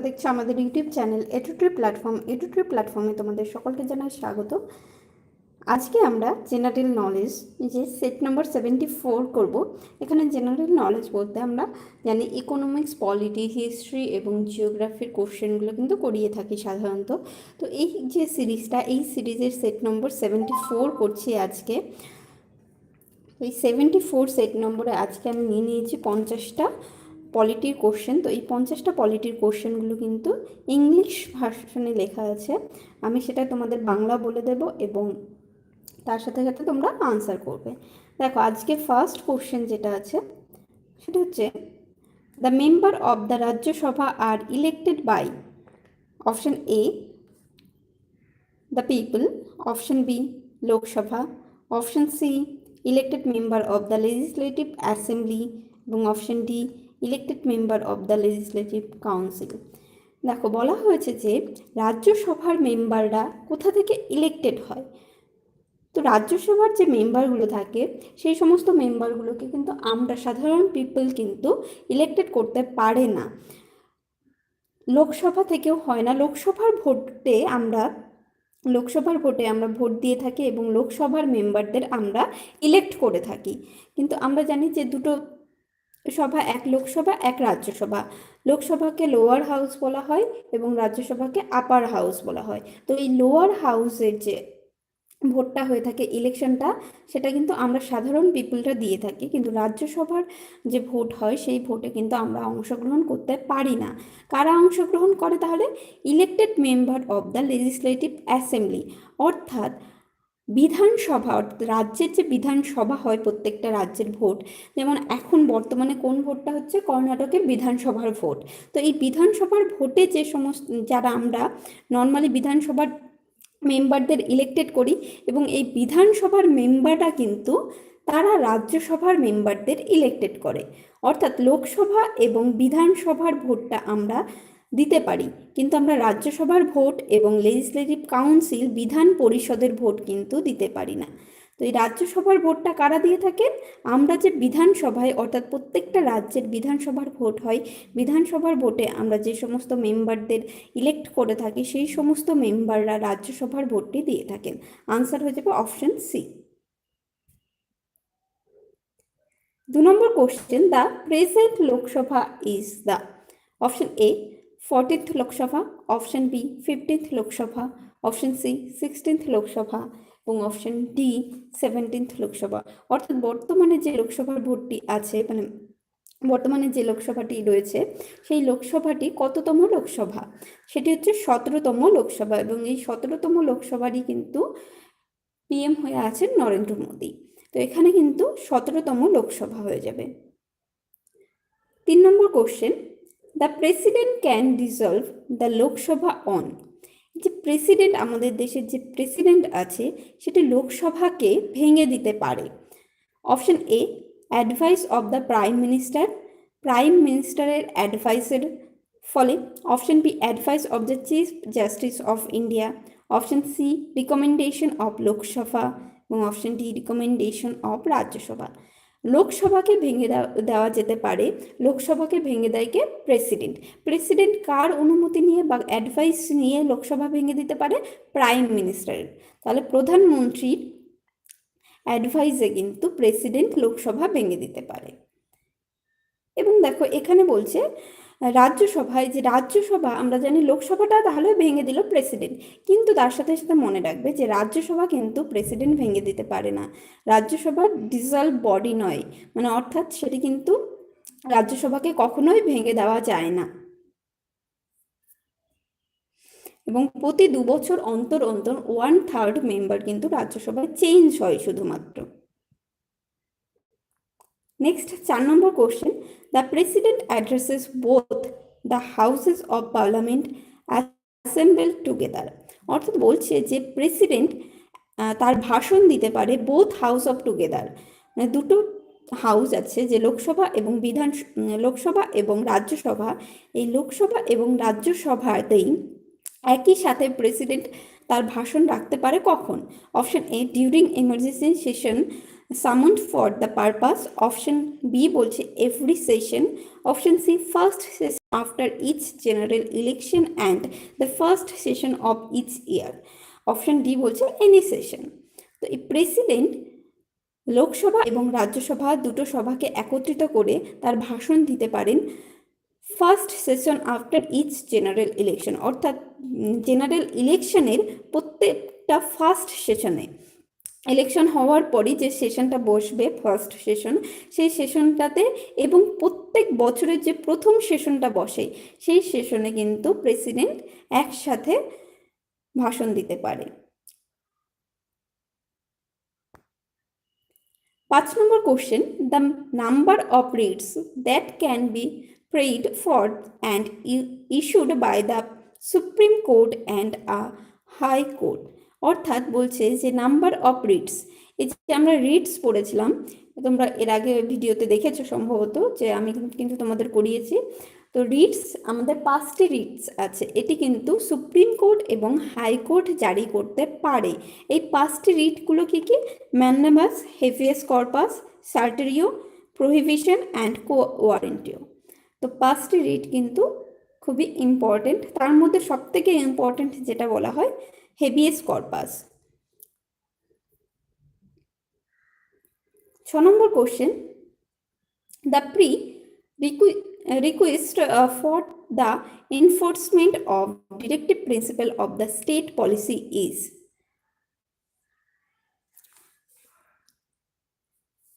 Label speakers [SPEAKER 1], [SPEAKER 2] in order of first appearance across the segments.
[SPEAKER 1] দেখছো আমাদের YouTube channel এডুট্রি platform. এডুট্রি প্ল্যাটফর্মে তোমাদের সকলকে জানাই স্বাগত। আজকে আমরা জেনারেল নলেজ যে সেট নম্বর 74 করব। এখানে জেনারেল নলেজ বলতে আমরা জানি ইকোনমিক্স, পলিটি, হিস্ট্রি এবং জিওগ্রাফির কোশ্চেনগুলো কিন্তু করিয়ে থাকি সাধারণত। তো এই যে সিরিজটা, এই সিরিজের সেট নম্বর 74 করছি আজকে। এই 74 সেট নম্বরে আজকে আমি নিয়ে নিয়েছি 50টা পলিটির কোশ্চেন। তো এই 50টা পলিটির কোশ্চেনগুলো কিন্তু ইংলিশ ভার্সনে লেখা আছে। আমি সেটা তোমাদের বাংলা বলে দেব এবং তার সাথে সাথে তোমরা আনসার করবে। দেখো, আজকে ফার্স্ট কোশ্চেন যেটা আছে সেটা হচ্ছে, the member of the Rajya Sabha are elected by option A the people, option B Lok Sabha, option C elected member of the legislative assembly এবং option D elected member of the legislative council. দেখো, বলা হয়েছে যে রাজ্যসভার মেম্বাররা কোথা থেকে ইলেক্টেড হয়। তো রাজ্যসভার যে মেম্বারগুলো থাকে সেই সমস্ত মেম্বারগুলোকে কিন্তু আমরা সাধারণ পিপল কিন্তু ইলেক্টেড করতে পারে না। লোকসভা থেকেও হয় না। লোকসভার ভোটে আমরা ভোট দিয়ে থাকি এবং লোকসভার মেম্বারদের আমরা ইলেক্ট করে থাকি। কিন্তু আমরা জানি যে দুটো সভা, এক লোকসভা এক রাজ্যসভা। লোকসভাকে লোয়ার হাউস বলা হয় এবং রাজ্যসভাকে আপার হাউস বলা হয়। তো এই লোয়ার হাউসের যে ভোটটা হয়ে থাকে, ইলেকশনটা, সেটা কিন্তু আমরা সাধারণ পিপলটা দিয়ে থাকি। কিন্তু রাজ্যসভার যে ভোট হয় সেই ভোটে কিন্তু আমরা অংশগ্রহণ করতে পারি না। কারা অংশগ্রহণ করে তাহলে? Elected member of the legislative assembly, অর্থাৎ বিধানসভা। অর্থাৎ রাজ্যের যে বিধানসভা হয়, প্রত্যেকটা রাজ্যের ভোট, যেমন এখন বর্তমানে কোন ভোটটা হচ্ছে? কর্ণাটকের বিধানসভার ভোট। তো এই বিধানসভার ভোটে যে সমস্ত যারা আমরা নর্মালি বিধানসভার মেম্বারদের ইলেক্টেড করি এবং এই বিধানসভার মেম্বাররা কিন্তু তারা রাজ্যসভার মেম্বারদের ইলেক্টেড করে। অর্থাৎ লোকসভা এবং বিধানসভার ভোটটা আমরা দিতে পারি, কিন্তু আমরা রাজ্যসভার ভোট এবং লেজিসলেটিভ কাউন্সিল, বিধান পরিষদের ভোট কিন্তু দিতে পারি না। তো এই রাজ্যসভার ভোটটা কারা দিয়ে থাকেন? আমরা যে বিধানসভায়, অর্থাৎ প্রত্যেকটা রাজ্যের বিধানসভার ভোট হয়, বিধানসভার ভোটে আমরা যে সমস্ত মেম্বারদের ইলেক্ট করে থাকি সেই সমস্ত মেম্বাররা রাজ্যসভার ভোটটি দিয়ে থাকেন। আনসার হয়ে যাবে অপশন সি। 2 নম্বর question, the present Lok Sabha is the, option A 14th Lok Sabha, option B 15th Lok Sabha, option C 16th Lok Sabha এবং অপশন ডি 17th লোকসভা। অর্থাৎ বর্তমানে যে লোকসভার ভোটটি আছে, মানে বর্তমানে যে লোকসভাটি রয়েছে সেই লোকসভাটি কততম লোকসভা? সেটি হচ্ছে 17তম লোকসভা এবং এই 17তম লোকসভারই কিন্তু পিএম হয়ে আছেন নরেন্দ্র মোদী। তো এখানে কিন্তু 17তম লোকসভা হয়ে যাবে। 3 number question, the president can dissolve the Lok Sabha on. যে প্রেসিডেন্ট, আমাদের দেশের যে প্রেসিডেন্ট আছে সেটি লোকসভাকে ভেঙে দিতে পারে। Option A advice of the prime minister, prime মিনিস্টারের অ্যাডভাইসের ফলে। Option B advice of the chief justice of India, option C recommendation of Lok Sabha এবং option D recommendation of Rajya Sabha. লোকসভাকে ভেঙে দেওয়া যেতে পারে। লোকসভাকে ভেঙে দেয় কে? প্রেসিডেন্ট। প্রেসিডেন্ট কার অনুমতি নিয়ে বা অ্যাডভাইস নিয়ে লোকসভা ভেঙে দিতে পারে? প্রাইম মিনিস্টারের। তাহলে প্রধানমন্ত্রীর অ্যাডভাইসে কিন্তু প্রেসিডেন্ট লোকসভা ভেঙে দিতে পারে। এবং দেখো, এখানে বলছে রাজ্যসভায়, যে রাজ্যসভা আমরা জানি লোকসভাটা তাহলে ভেঙে দিল প্রেসিডেন্ট, কিন্তু তার সাথে সাথে মনে রাখবে যে রাজ্যসভা কিন্তু প্রেসিডেন্ট ভেঙে দিতে পারে না। রাজ্যসভা ডিসলভ বডি নয়, মানে অর্থাৎ সেটি কিন্তু রাজ্যসভাকে কখনোই ভেঙে দেওয়া যায় না এবং প্রতি 2 বছর অন্তর অন্তর 1/3 মেম্বার কিন্তু রাজ্যসভায় চেঞ্জ হয় শুধুমাত্র। Next 4 number question, the president addresses both the houses of parliament assemble together. অর্থাৎ বলছে যে প্রেসিডেন্ট তার ভাষণ দিতে পারে বোথ হাউস অফ টুগেদার, মানে দুটো হাউস আছে যে লোকসভা এবং লোকসভা এবং রাজ্যসভা। এই লোকসভা এবং রাজ্যসভাতেই একই সাথে প্রেসিডেন্ট তার ভাষণ রাখতে পারে। কখন? Option A during emergency session summoned for the purpose. Option B বলছে every session. Option C first session after each general election and the first session of each year. Option D বলছে any session. তো এই president Lok Sabha এবং রাজ্যসভা দুটো সভাকে একত্রিত করে তার ভাষণ দিতে পারেন first session after each general election, অর্থাৎ জেনারেল ইলেকশনের প্রত্যেকটা ফার্স্ট সেশনে, ইলেকশন হওয়ার পরই যে সেশনটা বসবে ফার্স্ট সেশন, সেই সেশনটাতে এবং প্রত্যেক বছরের যে প্রথম সেশনটা বসে সেই সেশনে কিন্তু প্রেসিডেন্ট একসাথে ভাষণ দিতে পারে। 5 number question, the number of writs that can be prayed for and issued by the supreme court and a high court. অর্থাৎ বলছে যে নাম্বার অফ রিটস, এই যে আমরা রিটস পড়েছিলাম, তোমরা এর আগে ভিডিওতে দেখেছো সম্ভবত, যে আমি কিন্তু তোমাদের করিয়েছি। তো রিটস আমাদের 5টি রিটস আছে, এটি কিন্তু সুপ্রিম কোর্ট এবং হাইকোর্ট জারি করতে পারে। এই 5টি রিটগুলো কি কি? Mandamus, habeas corpus, certiorari, prohibition and quo warranto. তো 5টি রিট কিন্তু খুবই ইম্পর্টেন্ট, তার মধ্যে সবথেকে ইম্পর্টেন্ট যেটা বলা হয় habeas corpus. 6 number question, the request for the enforcement of directive principle of the state policy is,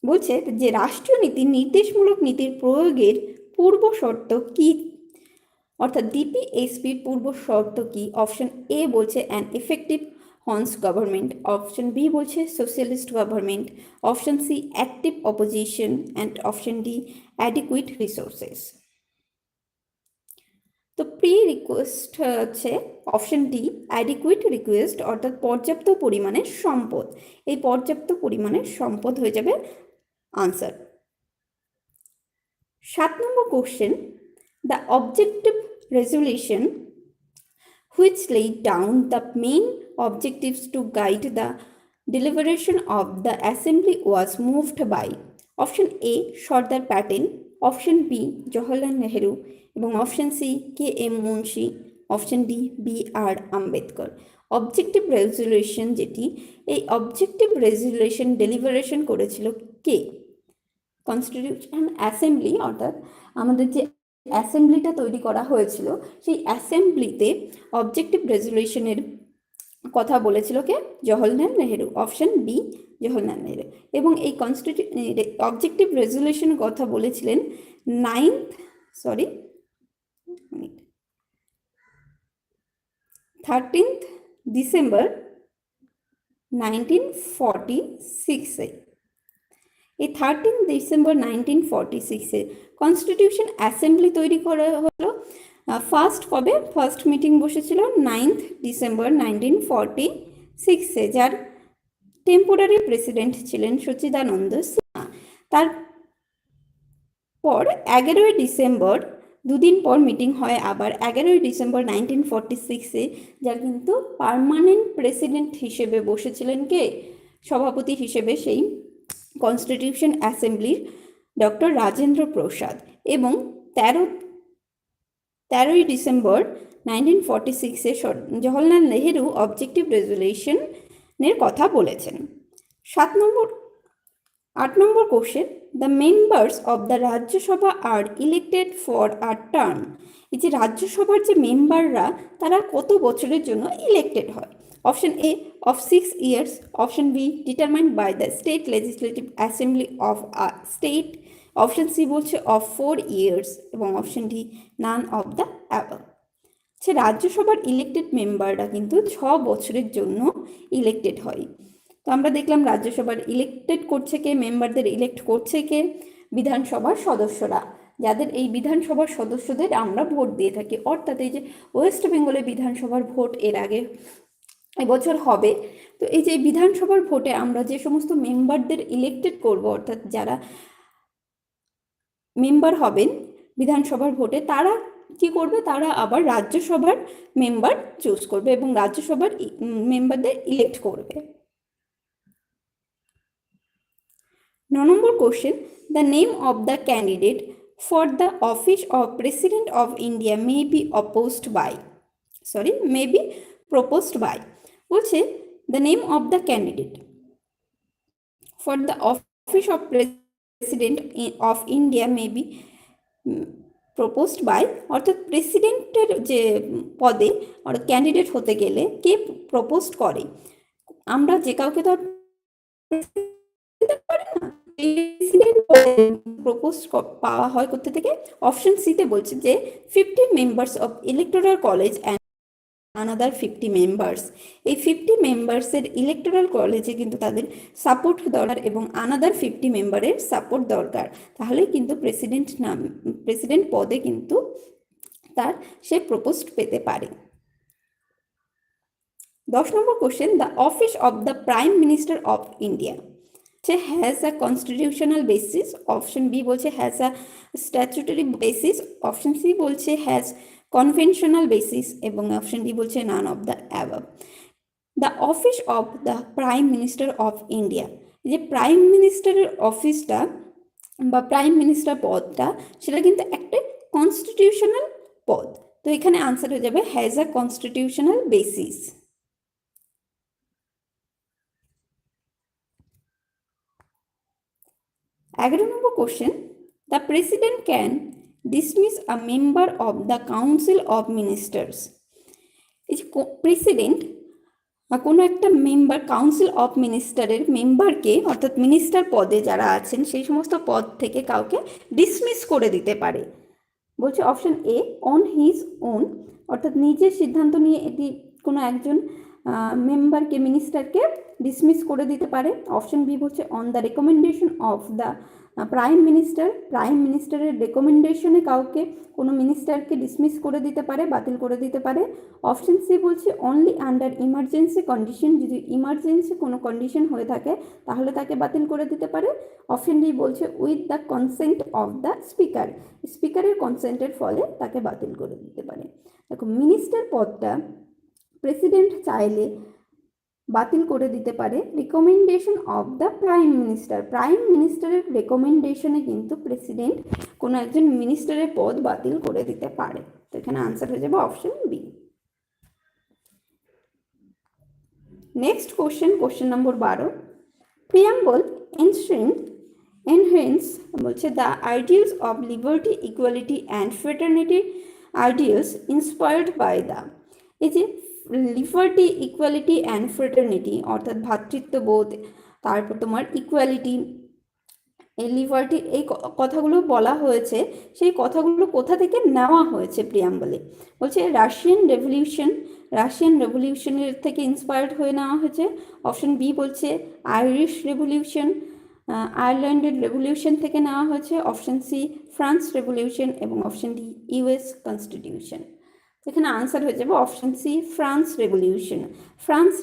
[SPEAKER 1] বলছে যে রাষ্ট্রীয় নীতি নির্দেশমূলক নীতির প্রয়োগের পূর্ব শর্ত কি, অর্থাৎ ডিপিএসপি পূর্ব শর্ত কি? অপশন এ বলছে an effective horns government, option B বলছে socialist government, option C active opposition and option D adequate resources. তো প্রি রিকোয়েস্ট হচ্ছে অপশন ডি অ্যাডিকুইট রিকোয়েস্ট, অর্থাৎ পর্যাপ্ত পরিমাণের সম্পদ। এই পর্যাপ্ত পরিমাণের সম্পদ হয়ে যাবে answer. 7 number question, the objective resolution which laid down the main objectives to guide the deliberation of the assembly was moved by option A Sardar Patel, option B Jawaharlal Nehru এবং option C K M Munshi, option D B R Ambedkar. Objective resolution যেটি, এই objective resolution deliberation করেছিল কে? Constitution assembly, অর্থাৎ আমাদের যে অ্যাসেম্বলিটা তৈরি করা হয়েছিল সেই অ্যাসেম্বলিতে অবজেক্টিভ রেজলিউশনের কথা বলেছিল কে? Jawaharlal Nehru, option B Jawaharlal Nehru. এবং এই অবজেক্টিভ রেজলিউশনের কথা বলেছিলেন 13th ডিসেম্বর 1946-এ। এই 13 ডিসেম্বর 1946-এ কনস্টিটিউশন অ্যাসেম্বলি তৈরি করা হলো। ফার্স্ট কবে? ফার্স্ট মিটিং বসেছিল 9th ডিসেম্বর 1946-এ, যার টেম্পোরারি প্রেসিডেন্ট ছিলেন সচিদানন্দ সিনহা। তারপর 11ই ডিসেম্বর, দুদিন পর মিটিং হয় আবার 11ই ডিসেম্বর 1946-এ, যার কিন্তু পার্মানেন্ট প্রেসিডেন্ট হিসেবে বসেছিলেন কে? সভাপতি হিসেবে সেই কনস্টিটিউশন অ্যাসেম্বলির ডক্টর রাজেন্দ্র প্রসাদ। এবং 13ই ডিসেম্বর 1946-এ জওহরলাল নেহেরু অবজেক্টিভ রেজলিউশনের কথা বলেছেন। 8 number question, the members of the Rajya Sabha are elected for a term. এই যে রাজ্যসভার যে মেম্বাররা, তারা কত বছরের জন্য ইলেক্টেড হয়? Option A of 6 years, option B determined by the state legislative assembly of a state, option C বলছে of 4 years এবং option D none of the above। সে রাজ্যসভার ইলেক্টেড মেম্বাররা কিন্তু 6 বছরের জন্য ইলেক্টেড হয়। তো আমরা দেখলাম রাজ্যসভার ইলেক্টেড করছে কে, মেম্বারদের ইলেক্ট করছে কে? বিধানসভার সদস্যরা, যাদের এই বিধানসভার সদস্যদের আমরা ভোট দিয়ে থাকি। অর্থাৎ এই যে ওয়েস্ট বেঙ্গলের বিধানসভার ভোট এর আগে এবছর হবে, তো এই যে বিধানসভার ভোটে আমরা যে সমস্ত মেম্বারদের ইলেক্টেড করব, অর্থাৎ যারা মেম্বার হবেন বিধানসভার ভোটে, তারা কি করবে? তারা আবার রাজ্যসভার মেম্বার চুজ করবে এবং রাজ্যসভার মেম্বারদের ইলেক্ট করবে। 9 number question, the name of the candidate for the office of President of India may be proposed by বলছে the name of the candidate for the office of President of India may be proposed by, অর্থাৎ প্রেসিডেন্টের যে পদে candidate হতে গেলে কে propose করে। আমরা যে কাউকে তো প্রপোজ পাওয়া হয় কোথা থেকে? অপশন সিতে বলছে যে 50 members of electoral college and another 50 members. এই 50 মেম্বার্সের ইলেকটোরাল কলেজে কিন্তু তাদের সাপোর্ট দরকার এবং আনাদার 50 মেম্বারের সাপোর্ট দরকার, তাহলে কিন্তু প্রেসিডেন্ট পদে কিন্তু তার সে প্রপোজড পেতে পারে। 10 number question, the office of the prime minister of India has a constitutional basis, option B বলছে has a statutory basis, option C বলছে has conventional basis এবং option D বলছে none of the above. The office of the prime minister of India, যে prime মিনিস্টারের অফিসটা বা prime minister পদটা সেটা কিন্তু একটা কনস্টিটিউশনাল পদ, তো এখানে আনসার হয়ে যাবে has a constitutional basis. 11 number question, the president can dismiss a member of the council of ministers. President কোনো একটা মেম্বার কাউন্সিল অফ মিনিস্টারের মেম্বারকে, অর্থাৎ মিনিস্টার পদে যারা আছেন সেই সমস্ত পদ থেকে কাউকে ডিসমিস করে দিতে পারে। বলছে option A on his own, অর্থাৎ নিজের সিদ্ধান্ত নিয়ে এটি কোনো একজন মেম্বারকে মিনিস্টারকে ডিসমিস করে দিতে পারে। অপশন বি বলছে on the recommendation of the prime মিনিস্টারের রেকমেন্ডেশনে কাউকে কোনো মিনিস্টারকে ডিসমিস করে দিতে পারে, বাতিল করে দিতে পারে। অপশন সি বলছে অনলি আন্ডার ইমার্জেন্সি কন্ডিশন, যদি ইমার্জেন্সি কোনো কন্ডিশন হয়ে থাকে তাহলে তাকে বাতিল করে দিতে পারে। অপশন ডি বলছে with the consent of the স্পিকারের কনসেন্টের ফলে তাকে বাতিল করে দিতে পারে। দেখো মিনিস্টার পদটা প্রেসিডেন্ট চাইলে বাতিল করে দিতে পারে রিকমেন্ডেশন অফ দ্য প্রাইম মিনিস্টারের রেকমেন্ডেশনে কিন্তু প্রেসিডেন্ট কোনো একজন মিনিস্টারের পদ বাতিল করে দিতে পারে, তো এখানে আনসার হয়ে যাবে option B. Next question number 12, preamble enhance বলছে the ideals of liberty equality and fraternity ideals inspired by the, এই যে লিবার্টি ইকুয়ালিটি অ্যান্ড ফ্রেটার্নিটি অর্থাৎ ভ্রাতৃত্ববোধ, তারপর তোমার ইকুয়ালিটি, এই লিবার্টি, এই কথাগুলো বলা হয়েছে, সেই কথাগুলো কোথা থেকে নেওয়া হয়েছে প্রিয়াম্বলে? বলছে রাশিয়ান রেভলিউশনের থেকে ইন্সপায়ার্ড হয়ে নেওয়া হয়েছে। অপশন বি বলছে আইরিশ রেভলিউশন, আয়ারল্যান্ডের রেভলিউশন থেকে নেওয়া হয়েছে। অপশন সি ফ্রান্স রেভলিউশন এবং অপশন ডি ইউএস কনস্টিটিউশন। এখানে আনসার হয়ে যাবে অপশন সি ফ্রান্স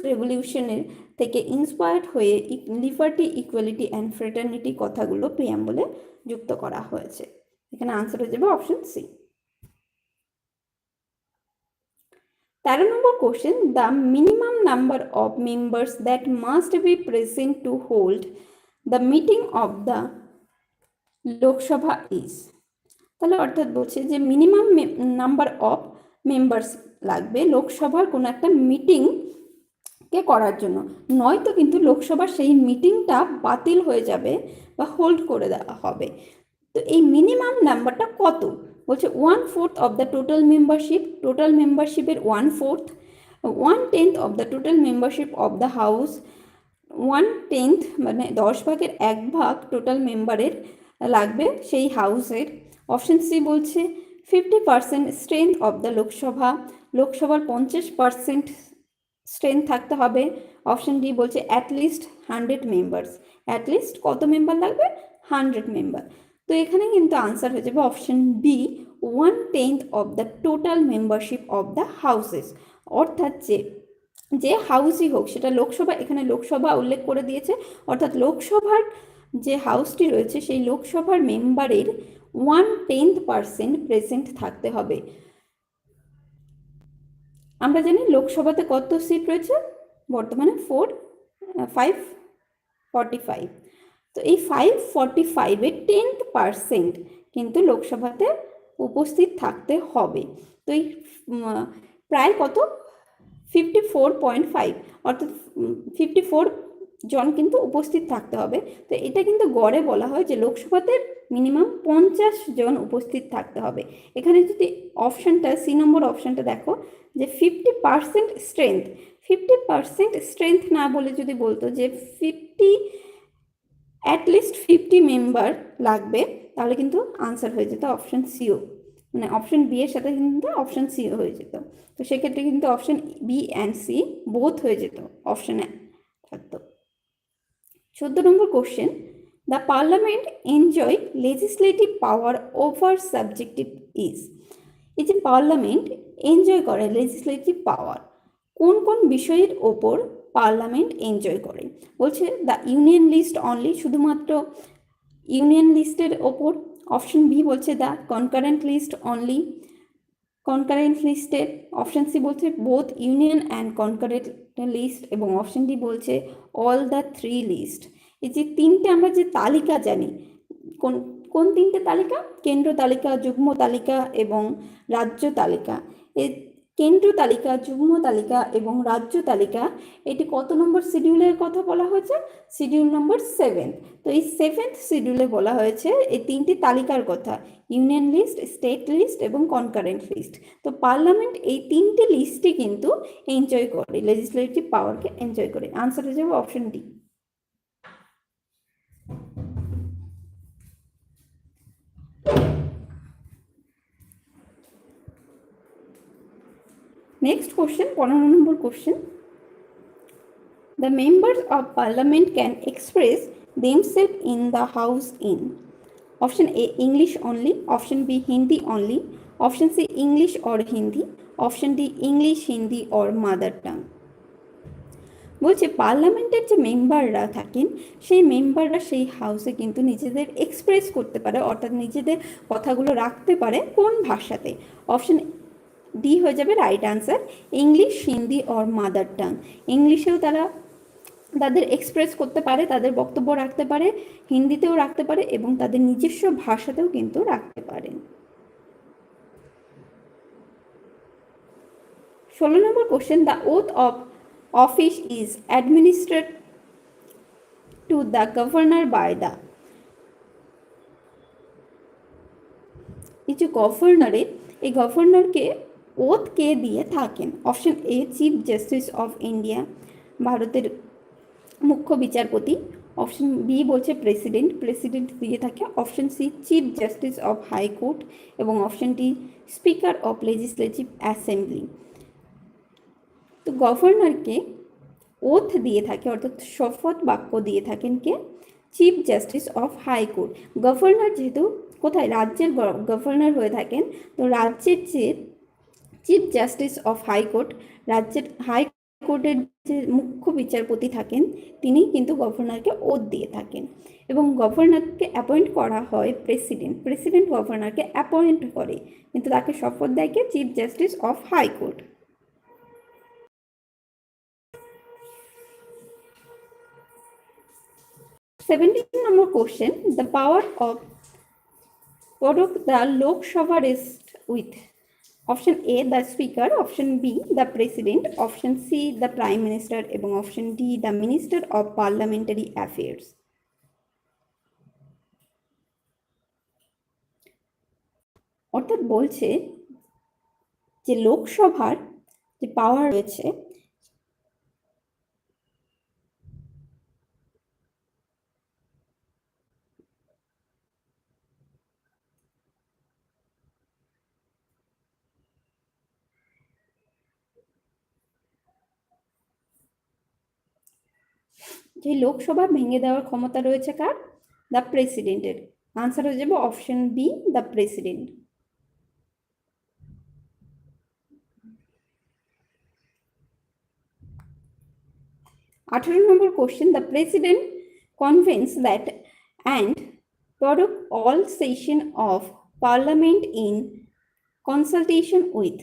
[SPEAKER 1] রেভলিউশনের থেকে ইন্সপায়ার্ড হয়ে লিবার্টি ইকুয়ালিটি অ্যান্ড ফ্রেটার্নিটি কথাগুলো প্রিয়াম্বলে যুক্ত করা হয়েছে। এখানে আনসার হয়ে যাবে option C. 13 number question, the minimum number of members that must be present to hold the meeting of the Lok Sabha is, তাহলে অর্থাৎ বলছে যে মিনিমাম নাম্বার অফ মেম্বার্স লাগবে লোকসভার কোনো একটা মিটিংকে করার জন্য, নয়তো কিন্তু লোকসভার সেই মিটিংটা বাতিল হয়ে যাবে বা হোল্ড করে দেওয়া হবে। তো এই মিনিমাম নাম্বারটা কত? বলছে 1/4 অফ দ্য টোটাল মেম্বারশিপের 1/4, 1/10 of the total membership of the house, 1/10 মানে 10/1 টোটাল মেম্বারের লাগবে সেই হাউসের। অপশন সি বলছে 50% স্ট্রেংথ অফ দ্য লোকসভার 50% স্ট্রেংথ থাকতে হবে। অপশন ডি বলছে অ্যাটলিস্ট 100 মেম্বার্স, অ্যাটলিস্ট কত মেম্বার লাগবে? 100 মেম্বার। তো এখানে কিন্তু আনসার হয়ে যাবে option B 1/10 of the total membership of the houses, অর্থাৎ যে হাউসই হোক সেটা লোকসভা, এখানে লোকসভা উল্লেখ করে দিয়েছে, অর্থাৎ লোকসভার যে হাউসটি রয়েছে সেই লোকসভার মেম্বারের 1/10% প্রেজেন্ট থাকতে হবে। আমরা জানি লোকসভাতে কত সিট রয়েছে বর্তমানে? 545। তো এই 545-এর 10% কিন্তু লোকসভাতে উপস্থিত থাকতে হবে। তো এই প্রায় কত 54.5 অর্থাৎ 54 জন কিন্তু উপস্থিত থাকতে হবে। তো এটা কিন্তু গড়ে বলা হয় যে লোকসভাতে মিনিমাম 50 জন উপস্থিত থাকতে হবে। এখানে যদি অপশানটা সি নম্বর অপশানটা দেখো যে 50% স্ট্রেংথ, 50% স্ট্রেংথ না বলে যদি বলতো যে 50 অ্যাটলিস্ট 50 মেম্বার লাগবে, তাহলে কিন্তু আনসার হয়ে যেত অপশান সিও, মানে অপশান বি এর সাথে কিন্তু অপশান সিও হয়ে যেত। তো সেক্ষেত্রে কিন্তু option B and C both হয়ে যেত, অপশানে থাকতো। 14 number question, the parliament enjoy legislative power over subjective is. এই যে পার্লামেন্ট এনজয় করে লেজিসলেটিভ পাওয়ার, কোন কোন বিষয়ের ওপর পার্লামেন্ট এনজয় করে? বলছে দ্য ইউনিয়ন লিস্ট অনলি, শুধুমাত্র ইউনিয়ন লিস্টের ওপর। অপশন বি বলছে the concurrent list only, concurrent লিস্টের। অপশন সি বলছে both union and concurrent list, এবং অপশন ডি বলছে অল দ্য থ্রি লিস্ট। এই যে তিনটে আমরা যে তালিকা জানি, কোন কোন তিনটে তালিকা? কেন্দ্র তালিকা, যুগ্ম তালিকা এবং রাজ্য তালিকা। এই কেন্দ্র তালিকা, যুগ্ম তালিকা এবং রাজ্য তালিকা, এটি কত নম্বর শিডিউলের কথা বলা হয়েছে? শিডিউল নম্বর 7। তো এই 7th শিডিউলে বলা হয়েছে এই তিনটি তালিকার কথা, ইউনিয়ন লিস্ট, স্টেট লিস্ট এবং কনকারেন্ট লিস্ট। তো পার্লামেন্ট এই তিনটে লিস্টই কিন্তু এনজয় করে, লেজিসলেটিভ পাওয়ারকে এনজয় করে। আনসার হয়ে যাবে option D. Next question, 15 number question. The members of parliament can express themselves in the house in option A English only, option B Hindi only, option C English or Hindi, option D English, Hindi or mother tongue. বলছে পার্লামেন্টের যে মেম্বাররা থাকেন সেই মেম্বাররা সেই হাউসে কিন্তু নিজেদের এক্সপ্রেস করতে পারে, অর্থাৎ নিজেদের কথাগুলো রাখতে পারে কোন ভাষাতে? অপশন ডি হয়ে যাবে right answer, English, Hindi or mother tongue. ইংলিশেও তারা তাদের এক্সপ্রেস করতে পারে, তাদের বক্তব্য রাখতে পারে, হিন্দিতেও রাখতে পারে এবং তাদের নিজস্ব ভাষাতেও কিন্তু রাখতে পারেন। 16 number question, the oath of office is administered to the governor by the. এই যে গভর্নরে, এই গভর্নরকে ওথ কে দিয়ে থাকেন? Option A chief justice of India, ভারতের মুখ্য বিচারপতি। অপশন বি বলছে প্রেসিডেন্ট, প্রেসিডেন্ট দিয়ে থাকে। Option C chief justice of high court এবং option D speaker of legislative assembly. তো গভর্নরকে ওথ দিয়ে থাকে, অর্থাৎ শপথ বাক্য দিয়ে থাকেন কে? Chief justice of high court. Governor যেহেতু কোথায় রাজ্যের গভর্নর হয়ে থাকেন, তো রাজ্যের যে চিফ জাস্টিস অফ হাইকোর্ট, রাজ্যের হাইকোর্টের যে মুখ্য বিচারপতি থাকেন, তিনি কিন্তু গভর্নরকে ওথ দিয়ে থাকেন। এবং গভর্নরকে অ্যাপয়েন্ট করা হয় প্রেসিডেন্ট, প্রেসিডেন্ট গভর্নরকে অ্যাপয়েন্ট করে, কিন্তু তাকে শপথ দেয় কে? Chief justice of high court. 17 number question, the power of prorogue the Lok Sabha rests with option A the speaker, option B the president, option C the prime minister এবং option D the minister of parliamentary affairs. অর্থাৎ বলছে যে লোকসভার যে পাওয়ার রয়েছে, যে লোকসভা ভেঙে দেওয়ার ক্ষমতা রয়েছে কার? দ্য প্রেসিডেন্টের। আনসার হয়ে যাবে option B the president. 18 number question, the president convenes that and prorogue all session of parliament in consultation with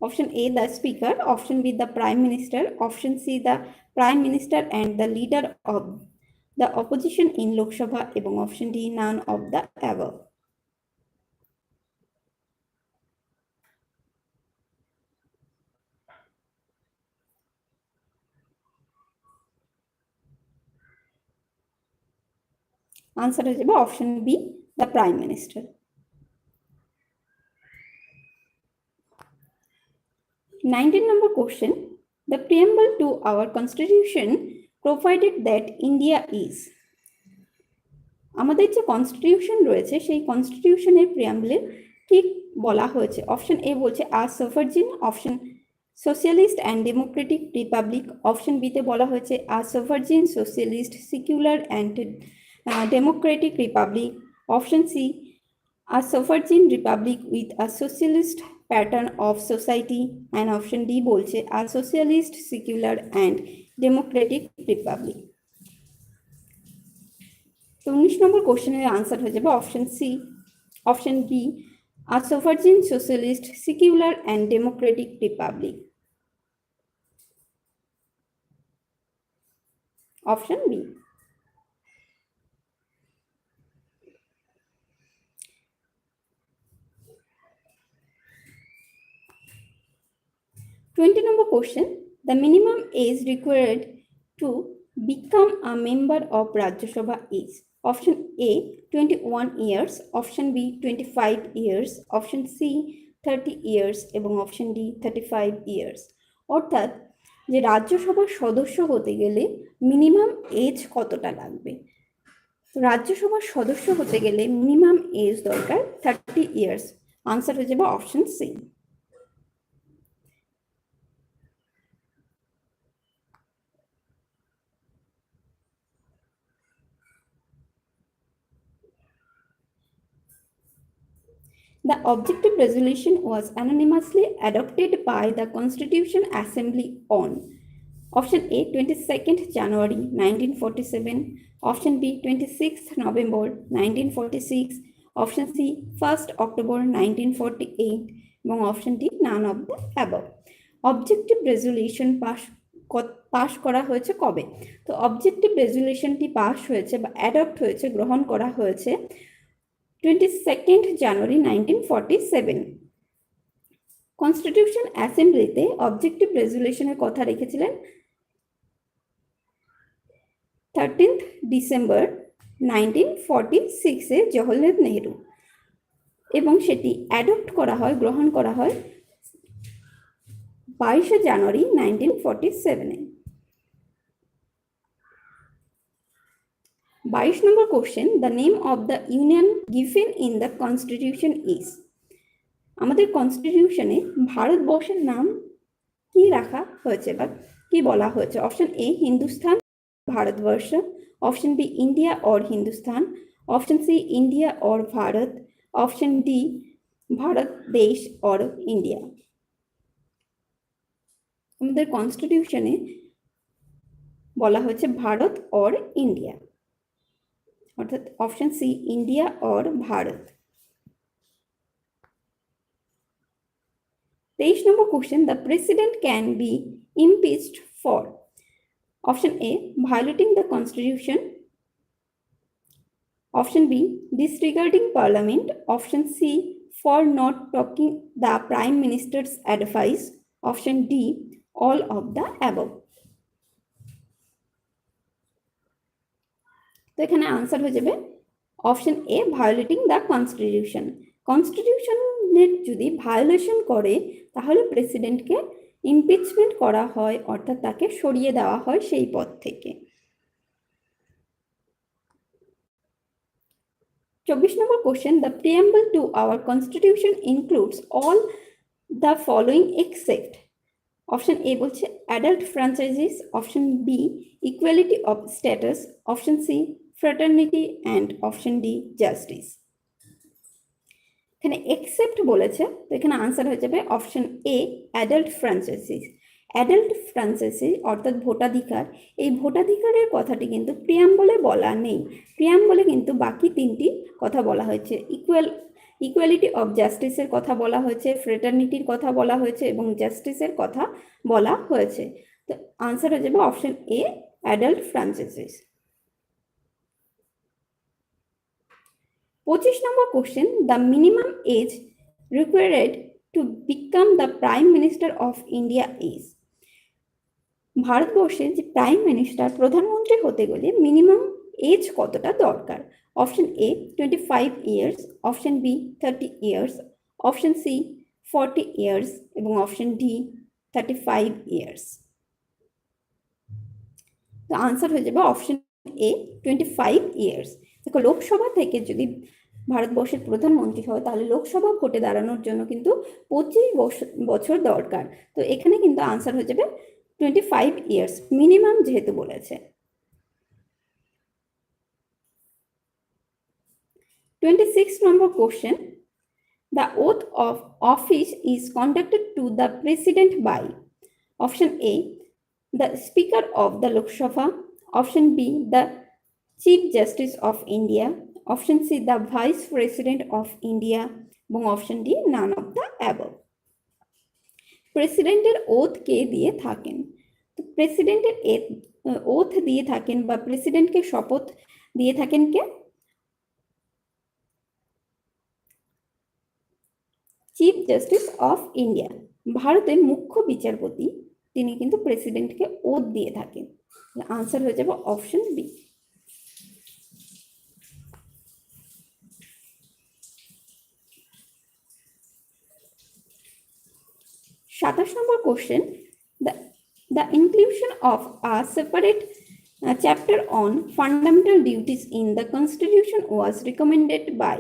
[SPEAKER 1] Option A, the Speaker. Option B, the Prime Minister. Option C, the Prime Minister and the leader of the opposition in Lok Sabha. এবং option D, none of the above. Answer হয়ে যাবে option B, the Prime Minister. 19 number question. The preamble to our constitution provided that India is. আমাদের যে constitution রয়েছে সেই কনস্টিটিউশনের প্রিয়াম্বলে ঠিক বলা হয়েছে। অপশন এ বলছে a sovereign, option socialist and democratic republic. Option বিতে বলা হয়েছে a sovereign, socialist, secular and democratic republic. Option C a suffragine republic with a socialist pattern of society, and option D বলছে a socialist, secular and democratic republic. 19 number কোশ্চেনের answer হয়ে যাবে option C, option B a suffragine, socialist, secular and democratic republic. Option B. 20 number question. The minimum age required to become a member of Rajya Sabha is. Option A 21 years, option B 25 years, option C 30 years এবং option D 35 years. অর্থাৎ যে রাজ্যসভার সদস্য হতে গেলে minimum age কতটা লাগবে? রাজ্যসভার সদস্য হতে গেলে মিনিমাম এজ দরকার 30 ইয়ার্স। আনসার হয়ে যাবে option C. The objective resolution was unanimously adopted by the Constitution Assembly on option A 22nd January 1947, option B 26th November 1946, option C 1st October 1948 এবং option D none of the above. Objective resolution pass করা হয়েছে কবে? তো objective রেজলিউশনটি pass হয়েছে বা adopt হয়েছে, গ্রহণ করা হয়েছে 22nd January 1947। কনস্টিটিউশন অ্যাসেম্বলিতে অবজেক্টিভ রেজলিউশনের কথা রেখেছিলেন 13th December 1946 জওহরলাল নেহরু এবং সেটি অ্যাডপ্ট করা হয়, গ্রহণ করা হয় 22 জানুয়ারি 1947। 22 number question. The name of the union given in the constitution is. আমাদের কনস্টিটিউশনে ভারতবর্ষের নাম কি রাখা হয়েছে বা কি বলা হয়েছে? Option A Hindustan, Bharatvarsha, option B India or Hindustan, option C India or Bharat, option D Bharat দেশ অর ইন্ডিয়া। আমাদের কনস্টিটিউশনে বলা হয়েছে ভারত অর ইন্ডিয়া, অর্থাৎ option C India or Bharat. 23 number question. The president can be impeached for option A violating the constitution, option B disregarding parliament, option C for not taking the prime minister's advice, option D all of the above. তো এখানে answer হয়ে যাবে option A violating the constitution. কনস্টিটিউশনের যদি violation করে তাহলে প্রেসিডেন্টকে impeachment করা হয়, অর্থাৎ তাকে সরিয়ে দেওয়া হয় সেই পদ থেকে। 24 number question. The preamble to our constitution includes all the following except option A বলছে adult franchises, option B equality of status, option C fraternity and option D justice. এখানে except বলেছে, তো এখানে আনসার হয়ে যাবে অপশন এ adult franchises। Adult franchise অর্থাৎ ভোটাধিকার, এই ভোটাধিকারের কথাটি কিন্তু প্রিয়াম্বলে বলা নেই। প্রিয়াম্বলে কিন্তু বাকি তিনটি কথা বলা হয়েছে, ইকুয়ালিটি অফ জাস্টিসের কথা বলা হয়েছে, ফ্রেটার্নিটির কথা বলা হয়েছে এবং জাস্টিসের কথা বলা হয়েছে। তো আনসার হয়ে যাবে option A, adult franchises. 25 number question, the minimum age required to become the prime minister of India is. ভারতবর্ষের যে প্রাইম মিনিস্টার, প্রধানমন্ত্রী হতে গেলে মিনিমাম এজ কতটা দরকার? Option A 25 years, option B 30 years, option C 40 years এবং option D 35 years. তো answer হয়ে যাবে অপশন এ 25 ইয়ার্স। দেখো, লোকসভা থেকে যদি ভারতবর্ষের প্রধানমন্ত্রী হয় তাহলে লোকসভা ভোটে দাঁড়ানোর জন্য কিন্তু 25 বছর দরকার। তো এখানে কিন্তু আনসার হয়ে যাবে 25 ইয়ার্স, মিনিমাম যেহেতু বলেছে। 26 number question, the oath of office is conducted to the president by option A, the speaker of the Lok Sabha, option B, the chief justice of India, option C, the vice president of India এবং option D, none of the above। প্রেসিডেন্টের oath কে দিয়ে থাকেন? তো প্রেসিডেন্টের oath দিয়ে থাকেন বা প্রেসিডেন্টকে শপথ দিয়ে থাকেন কে? চিফ জাস্টিস অফ ইন্ডিয়া, ভারতের মুখ্য বিচারপতি, তিনি কিন্তু প্রেসিডেন্টকে ওথ দিয়ে থাকেন। আনসার হয়ে যাবে অপশন বি। সাতাশ নম্বর question, the inclusion of a separate chapter on fundamental duties in the constitution was recommended by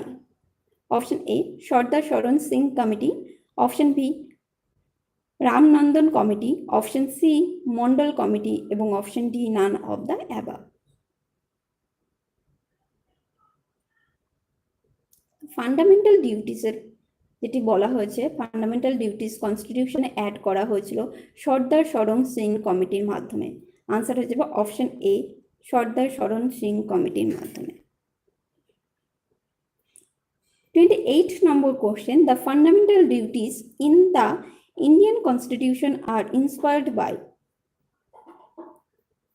[SPEAKER 1] option A, Sardar Sharan Singh Committee, option B, Ram Nandan Committee, option C, Mondal Committee এবং option D, none of the above। Fundamental ডিউটিসের যেটি বলা হয়েছে, fundamental duties কনস্টিটিউশনে add করা হয়েছিল সর্দার শরণ সিং কমিটির মাধ্যমে। আনসার হয়ে যাবে অপশন এ, সর্দার শরণ সিং কমিটির মাধ্যমে। 28 number question, the fundamental duties in the Indian constitution are inspired by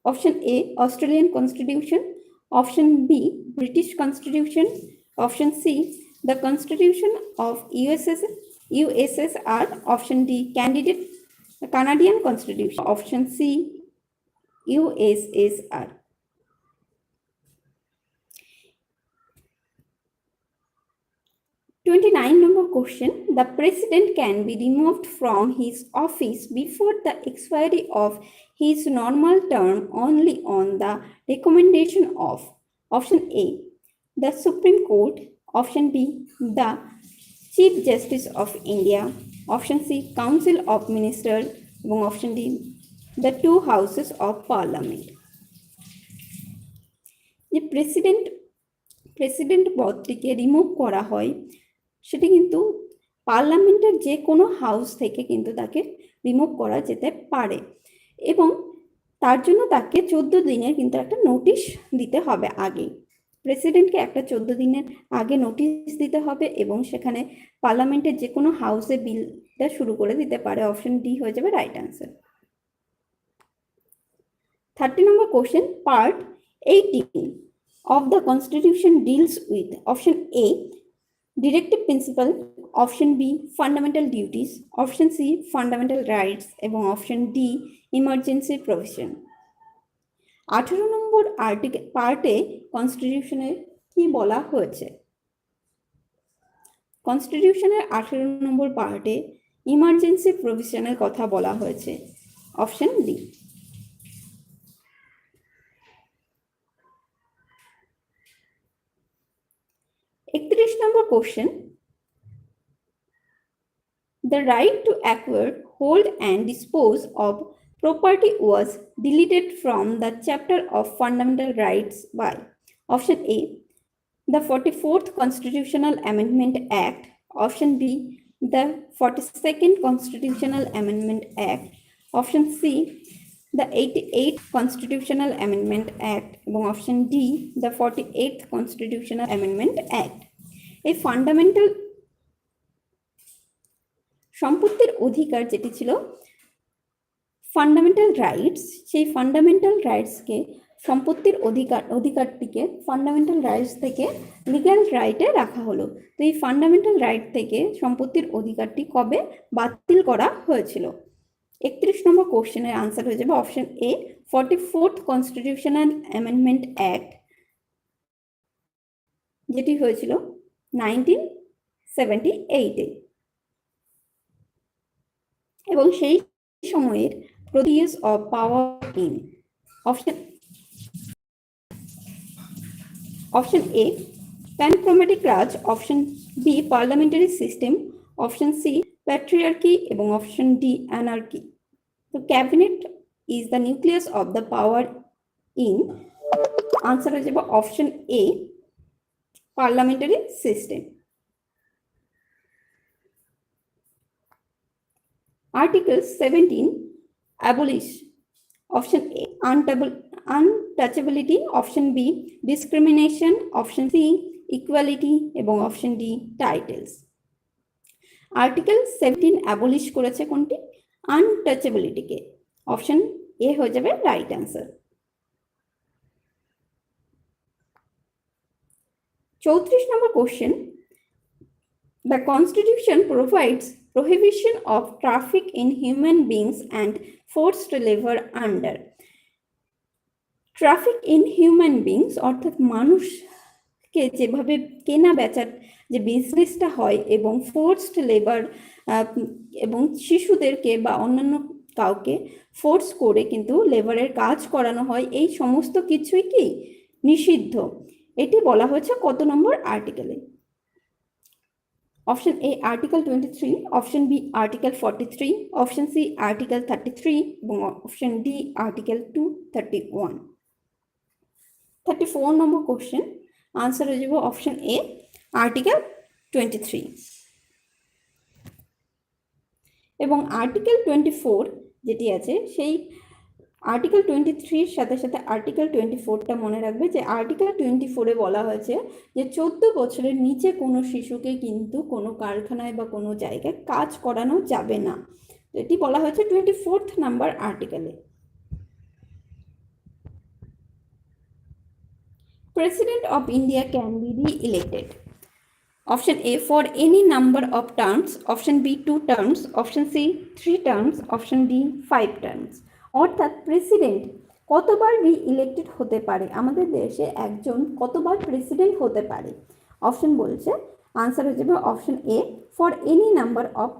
[SPEAKER 1] option A, Australian constitution, option B, British constitution, option C, the constitution of USSR, option D, Canadian constitution, option C, USSR। number question, the president can be removed from his office before the expiry of his normal term only on the recommendation of option A, the Supreme Court, option B, the Chief Justice of India, option C, Council of Ministers এবং option D, the two houses of parliament। যে president পদটিকে remove করা হয় সেটি কিন্তু পার্লামেন্টের যে কোনো house থেকে কিন্তু তাকে রিমুভ করা যেতে পারে এবং তার জন্য তাকে 14 দিনের কিন্তু একটা নোটিশ দিতে হবে আগে। প্রেসিডেন্টকে একটা 14 দিনের আগে নোটিশ দিতে হবে এবং সেখানে পার্লামেন্টের যে কোনো হাউসে বিলটা শুরু করে দিতে পারে। অপশন ডি হয়ে যাবে right answer. 30 number question, part 18 of the constitution deals with option A, directive principle, option B, fundamental duties, option C, fundamental rights এবং option D, emergency provision। 18 নম্বর পার্টে কনস্টিটিউশনের কি বলা হয়েছে? কনস্টিটিউশনের 18 নম্বর পার্টে ইমার্জেন্সি প্রভিশনের কথা বলা হয়েছে। Option D. number question, the right to acquire, hold and dispose of property was deleted from the chapter of fundamental rights by option A, the 44th Constitutional Amendment Act, option B, the 42nd Constitutional Amendment Act, option C, the 88th Constitutional Amendment Act এবং option D, the 48th Constitutional Amendment Act। এই fundamental সম্পত্তির অধিকার যেটি ছিল fundamental rights, সেই fundamental রাইটসকে সম্পত্তির অধিকারটিকে fundamental rights থেকে legal রাইটে রাখা হলো। তো এই ফান্ডামেন্টাল রাইট থেকে সম্পত্তির অধিকারটি কবে বাতিল করা হয়েছিল? 31 নম্বর কোশ্চেনের আনসার হয়ে যাবে option A 44th constitutional amendment act, যেটি হয়েছিল 1978-এ, এবং সেই সময়ের produce of power in option A panchromatic raj, option B parliamentary system, option C patriarchy এবং অপশন ডি অ্যানার্কি। তো cabinet is the nucleus of the power in, answer হয়ে যাবে option A parliamentary system. Article 17 abolish, option A untouchability, option B discrimination, option C equality এবং option D titles. Article 17 abolish করেছে কোনটি? আনটাচেবিলিটিকে। Option A হয়ে যাবে right answer. 34 number question, the constitution provides prohibition of traffic in human beings and forced labor under। Traffic in human beings অর্থাৎ মানুষকে যেভাবে কেনা বেচার যে বিজনেসটা হয় এবং ফোর্সড লেবার এবং শিশুদেরকে বা অন্যান্য কাউকে ফোর্স করে কিন্তু লেবারের কাজ করানো হয়, এই সমস্ত কিছুই কি নিষিদ্ধ। এটি বলা হয়েছে কত নম্বর আর্টিকেলে? Option A article 23, option B article 43, option C article 33 এবং option D article 231। 34 number question, answer হয়ে যাবে অপশন এ আর্টিকেল 23। এবং আর্টিকেল 24 যেটি আছে সেই আর্টিকেল 23-র সাথে সাথে আর্টিকেল 24টা মনে রাখবে, যে আর্টিকেল 24-এ বলা হয়েছে যে 14 বছরের নিচে কোনো শিশুকে কিন্তু কোনো কারখানায় বা কোনো জায়গায় কাজ করানো যাবে না। তো এটি বলা হয়েছে 24th নাম্বার আর্টিকেলে। President of India can be re-elected. Option A for any number of terms, option B 2 terms, option C 3 terms, option D 5 terms। অর্থাৎ প্রেসিডেন্ট কতবার রি-ইলেক্টেড হতে পারে, আমাদের দেশে একজন কতবার প্রেসিডেন্ট হতে পারে? অপশন বলছে, আনসার হয়ে যাবে option A for any number of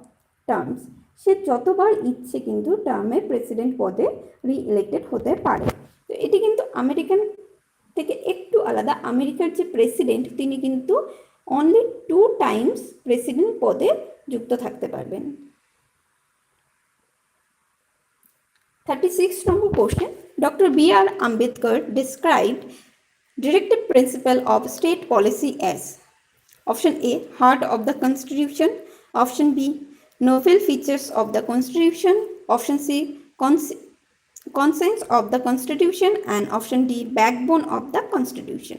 [SPEAKER 1] terms, সে যতবার ইচ্ছে কিন্তু টার্মে প্রেসিডেন্ট পদে রি-ইলেক্টেড হতে পারে। তো এটি কিন্তু আমেরিকান থেকে একটু আলাদা। আমেরিকার যে প্রেসিডেন্ট তিনি কিন্তু অনলি 2 টাইমস প্রেসিডেন্ট পদে যুক্ত থাকতে পারবেন। 36 number question, doctor B.R. Ambedkar described directive principle of state policy as। Option A heart of the constitution, option B novel features of the constitution, option C conscience of the constitution, and option D backbone of the constitution।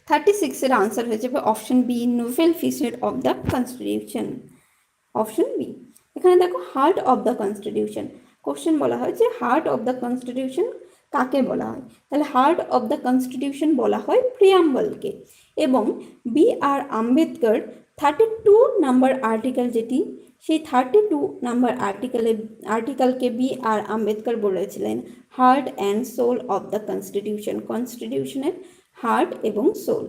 [SPEAKER 1] 36 এর answer হয়ে যাবে option B novel feature of the constitution. Option B. এখানে দেখো heart of the constitution question বলা হয় যে heart of the constitution কাকে বলা হয়? তাহলে হার্ট অফ দ্য কনস্টিটিউশন বলা হয় প্রিয়াম্বলকে। এবং B.R. আম্বেদকর 32 নাম্বার আর্টিকেল যেটি, সেই 32 নাম্বার আর্টিকেলকে B.R. আম্বেদকর বলেছিলেন heart and soul of the constitution, কনস্টিটিউশনের হার্ট এবং সোল।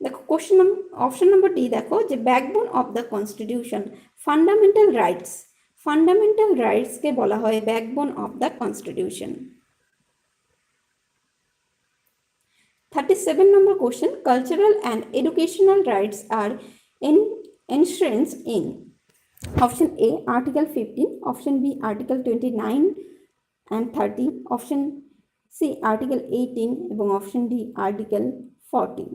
[SPEAKER 1] দেখো কোশ্চেন অপশন নম্বর ডি দেখো যে backbone of the constitution fundamental rights, fundamental রাইটসকে বলা হয় backbone of the constitution. 37 number question, cultural and educational rights are enshrines in। Option A article 15, option B article 29 and 30, option C article 18 এবং option D article 14।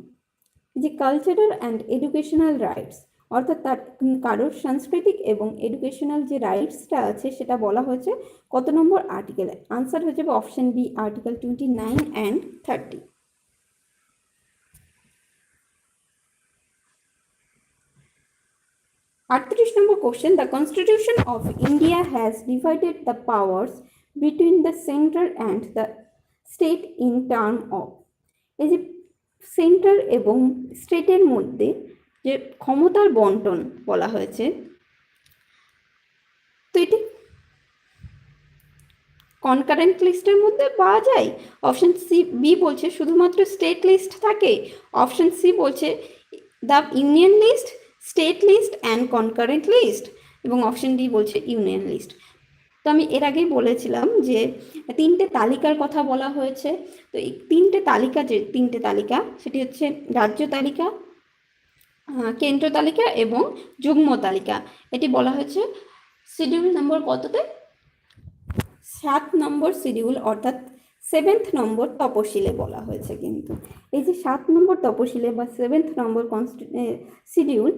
[SPEAKER 1] যে cultural and educational rights অর্থাৎ তার কারোর সাংস্কৃতিক এবং এডুকেশনাল যে রাইটসটা আছে সেটা বলা হয়েছে কত নম্বর আর্টিকেলে? আনসার হয়ে যাবে option B article 29 and 30। 38 number question. The Constitution of India has divided the powers between the center and the state in term of, এই যে সেন্টার এবং স্টেটের মধ্যে যে ক্ষমতার বন্টন বলা হয়েছে, তো এটি কনকারেন্ট লিস্টের মধ্যে পাওয়া যায়। অপশন সি বি বলছে শুধুমাত্র স্টেট লিস্ট থাকে। অপশন সি বলছে the union list, state list and concurrent list, এবং অপশন ডি বলছে ইউনিয়ন লিস্ট। তো আমি এর আগেই বলেছিলাম যে তিনটে তালিকার কথা বলা হয়েছে। তো এই তিনটে তালিকা সেটি হচ্ছে রাজ্য তালিকা, কেন্দ্র তালিকা এবং যুগ্ম তালিকা। এটি বলা হয়েছে শিডিউল নম্বর কততে? 7 নম্বর শিডিউল, অর্থাৎ 7th নম্বর তপশিলে বলা হয়েছে। কিন্তু এই যে 7 নম্বর তপশিলে বা 7th নম্বর শিডিউল,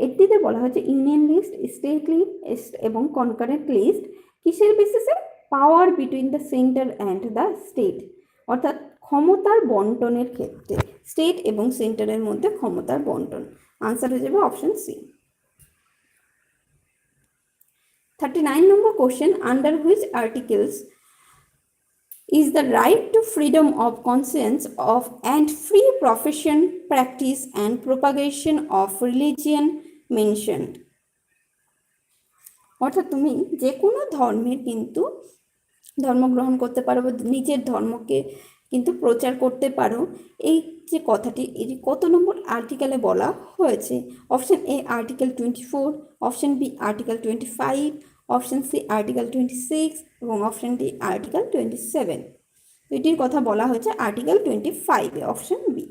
[SPEAKER 1] এটিতে বলা হয়েছে ইউনিয়ন লিস্ট, স্টেট লিস্ট এবং কনকারেন্ট লিস্ট কিসের বেসিসে? Power between the centre and the state, অর্থাৎ ক্ষমতার বন্টনের ক্ষেত্রে স্টেট এবং সেন্টারের মধ্যে ক্ষমতার বন্টন। আনসার হয়ে যাবে option C. 39 number question. Under which articles is the right to freedom of conscience of and free profession, practice and propagation of religion mentioned? অর্থাৎ তুমি যে কোনো ধর্মের কিন্তু ধর্মগ্রহণ করতে পারো, নিজের ধর্মকে কিন্তু প্রচার করতে পারো। এই যে কথাটি এটি কত নম্বর আর্টিকেলে বলা হয়েছে? Option A article 24, option B article 25, option C article 26 এবং অপশন ডি আর্টিকেল 27। এটির কথা বলা হয়েছে article 25 A, option B.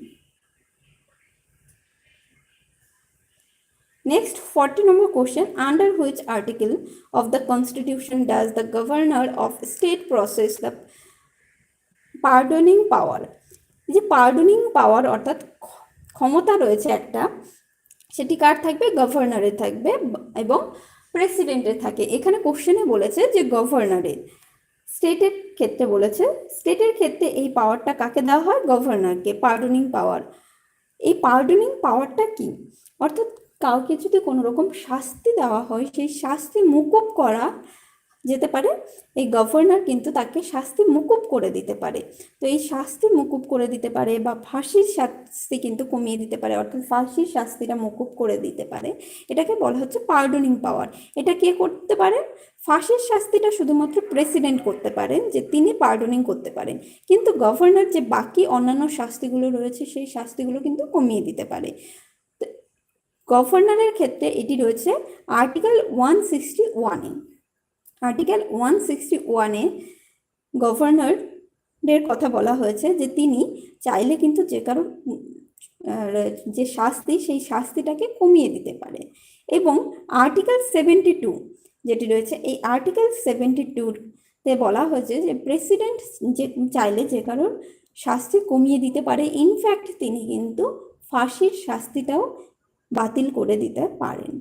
[SPEAKER 1] Next, 40 number question. Under which article of the Constitution does the governor of state possess the pardoning power? যে pardoning পাওয়ার অর্থাৎ ক্ষমতা রয়েছে একটা, সেটি কার থাকবে? গভর্নরের থাকবে এবং প্রেসিডেন্টের থাকে। এখানে কোশ্চেনে বলেছে যে গভর্নরের। স্টেটের ক্ষেত্রে বলেছে, স্টেটের ক্ষেত্রে এই পাওয়ারটা কাকে দেওয়া হয়? গভর্নরকে, পার্ডনিং পাওয়ার। এই পার্ডনিং পাওয়ারটা কি? অর্থাৎ কাউকে যদি কোনো রকম শাস্তি দেওয়া হয়, সেই শাস্তি মুকুব করা যেতে পারে। এই গভর্নর কিন্তু তাকে শাস্তি মুকুব করে দিতে পারে। তো এই শাস্তি মুকুব করে দিতে পারে বা ফাঁসির শাস্তি কিন্তু কমিয়ে দিতে পারে, অর্থাৎ ফাঁসির শাস্তিটা মুকুব করে দিতে পারে। এটাকে বলা হচ্ছে পার্ডনিং পাওয়ার। এটা কে করতে পারেন? ফাঁসির শাস্তিটা শুধুমাত্র প্রেসিডেন্ট করতে পারেন, যে তিনি পার্ডনিং করতে পারেন, কিন্তু গভর্নর যে বাকি অন্যান্য শাস্তিগুলো রয়েছে সেই শাস্তিগুলো কিন্তু কমিয়ে দিতে পারে। গভর্নরের ক্ষেত্রে এটি রয়েছে আর্টিকেল 161-এ। আর্টিকেল 161-এ গভর্নরের কথা বলা হয়েছে যে তিনি চাইলে কিন্তু যে কারো যে শাস্তি, সেই শাস্তিটাকে কমিয়ে দিতে পারে। এবং আর্টিকেল 72 যেটি রয়েছে, এই আর্টিকেল 72-তে বলা হয়েছে যে প্রেসিডেন্ট যে চাইলে যে কারোর শাস্তি কমিয়ে দিতে পারে। ইনফ্যাক্ট তিনি কিন্তু ফাঁসির শাস্তিটাও বাতিল করে দিতে পারেন।